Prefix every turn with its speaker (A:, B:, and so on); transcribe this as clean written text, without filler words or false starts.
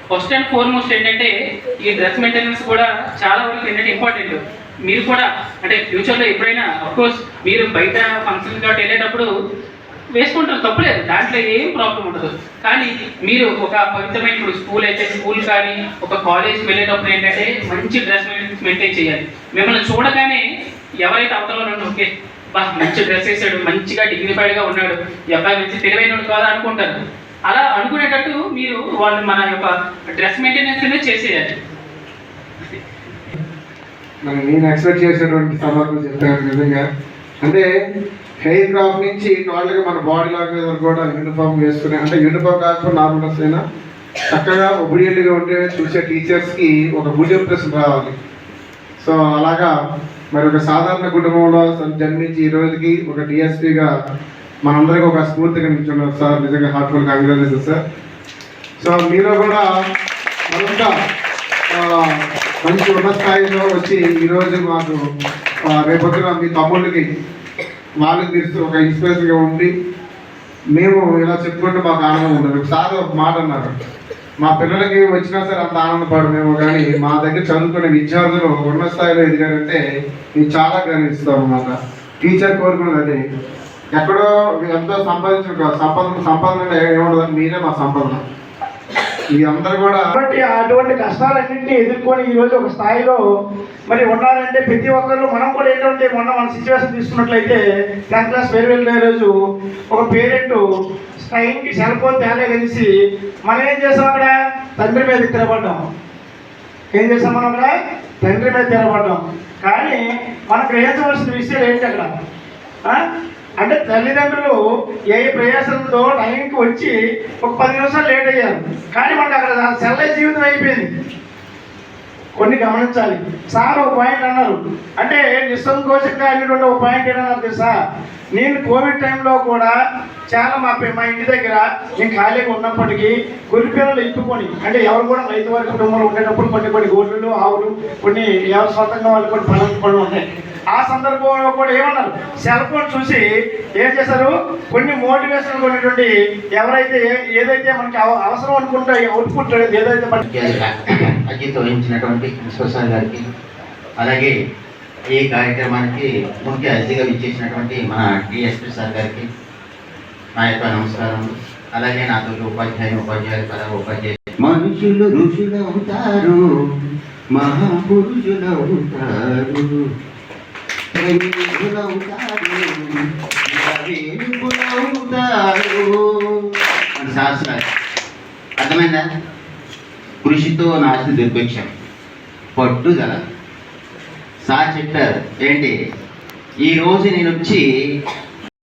A: First and foremost ఏంటంటే ఈ dress maintenance కూడా చాలా వరకు ఏంటంటే ఇంపార్టెంట్. మీరు కూడా అంటే ఫ్యూచర్లో ఎప్పుడైనా అఫ్కోర్స్ మీరు బయట ఫంక్షన్ కాబట్టి వెళ్ళేటప్పుడు వేసుకుంటారు, తప్పులేదు, దాంట్లో ఏం ప్రాబ్లం ఉండదు. కానీ మీరు ఒక పవిత్రమైన ఇప్పుడు స్కూల్ అయితే స్కూల్ కానీ ఒక కాలేజ్కి వెళ్ళేటప్పుడు ఏంటంటే మంచి డ్రెస్ మెయింటైన్ చేయాలి. మిమ్మల్ని చూడగానే ఎవరైతే అవతల ఓకే బా మంచి డ్రెస్ వేసాడు, మంచిగా డిగ్నిఫైడ్గా ఉన్నాడు, ఈ అబ్బాయి మంచి తెలివైనడు కాదా అనుకుంటారు. అలా అనుకునేటట్టు మీరు వాళ్ళు మన యొక్క డ్రెస్ మెయింటెనెన్స్ అనేది చేసేయాలి.
B: నేను ఎక్స్పెక్ట్ చేసేటువంటి సమాధానం చెప్పాను నిజంగా. అంటే హెయిర్ క్రాఫ్ నుంచి టోటల్గా మన బాడీ లాంగ్వేజ్ వరకు కూడా యూనిఫామ్ వేసుకునే, అంటే యూనిఫామ్ కాకపోతే నార్మల్ డ్రెస్ అయినా చక్కగా ఒబిడియంట్గా ఉంటే చూసే టీచర్స్కి ఒక గుడ్ ఇంప్రెషన్ రావాలి. సో అలాగా మరి ఒక సాధారణ కుటుంబంలో జన్మించి ఈ రోజుకి ఒక డిఎస్పీగా మనందరికీ ఒక స్ఫూర్తిగా నిల్చున్నారు సార్. నిజంగా హార్ట్ఫుల్ కంగ్రాచులేషన్ సార్. సో మీలో కూడా మరింత మంచి ఉన్నత స్థాయిలో వచ్చి ఈరోజు మాకు రేపొద్దున మీ తమ్ముళ్ళకి వాళ్ళకి మీరు ఒక ఇన్స్పిరేషన్గా ఉండి మేము ఇలా చెప్పుకుంటే మాకు ఆనందం ఉండదు. సార్ ఒక మాట అన్నారు, మా పిల్లలకి వచ్చినా సరే అంత ఆనందపడమేమో కానీ మా దగ్గర చదువుకునే విద్యార్థులు ఉన్నత స్థాయిలో ఎదిగారంటే మేము చాలా గర్విస్తాం అన్నమాట. టీచర్ కోరుకున్నది అదే. ఎక్కడో ఎంతో సంపాదన ఏముండదు, మీరే మా సంపాదన. మీ అందరూ కూడా
C: కాబట్టి అటువంటి కష్టాలన్నింటినీ ఎదుర్కొని ఈరోజు ఒక స్థాయిలో మరి ఉన్నారంటే ప్రతి ఒక్కరు మనం కూడా ఏంటంటే మొన్న మన సిచ్యువేషన్ తీసుకున్నట్లయితే 10th క్లాస్ ఫేర్వెల్ డే రోజు ఒక పేరెంట్ టైంకి సెల్ ఫోన్ తేలే కలిసి మనం ఏం చేసాం అక్కడ తండ్రి మీద తిరగబడ్డాం. ఏం చేసాం మనం అక్కడ తండ్రి మీద తిరగబడ్డాం. కానీ మనం గ్రహించవలసిన విషయాలు ఏంటి అక్కడ అంటే తల్లిదండ్రులు ఏ ప్రయాసంతో టైంకి వచ్చి ఒక 10 నిమిషాలు లేట్ అయ్యారు, కానీ మనకు అక్కడ సెల్లే జీవితం అయిపోయింది. కొన్ని గమనించాలి. సార్ ఒక పాయింట్ అన్నారు, అంటే నిస్సంకోచంగా అనేటువంటి ఒక పాయింట్ ఏంటన్నారు తెలుసా, నేను కోవిడ్ టైంలో కూడా చాలా మా ఇంటి దగ్గర నేను ఖాళీగా ఉన్నప్పటికీ గొర్రె పిల్లలు ఇప్పుకొని, అంటే ఎవరు కూడా రైతు వర్గ కుటుంబంలో ఉండేటప్పుడు కొన్ని గొర్రెలు ఆవులు కొన్ని ఎవరు స్వతంగా వాళ్ళు కొన్ని పనులు కూడా ఉన్నాయి. ఆ సందర్భంలో కూడా ఏమన్నారు, సెల్ ఫోన్ చూసి ఏం చేశారు, కొన్ని మోటివేషన్ కొనేటువంటి ఎవరైతే ఏదైతే మనకి అవసరం అనుకుంటే అవుట్పుట్ ఏదైతే
D: అజిత్ వహించినటువంటి ప్రిన్సిపల్ సార్ గారికి, అలాగే ఈ కార్యక్రమానికి ముఖ్య అతిథిగా విచ్చేసినటువంటి మన డిఎస్పీ సార్ గారికి నా యొక్క నమస్కారం. అలాగే నాతో ఉపాధ్యాయులు ఉపాధ్యాయులు మనుషులు ఋషులు అవుతారు, మహాపురుషులు అవుతారు, శాస్త్రాలు అర్థమైందా? కృషితో నాస్తి దుర్భిక్షం, పట్టుదల. సార్ చెప్పారు ఏంటి, ఈరోజు నేను వచ్చి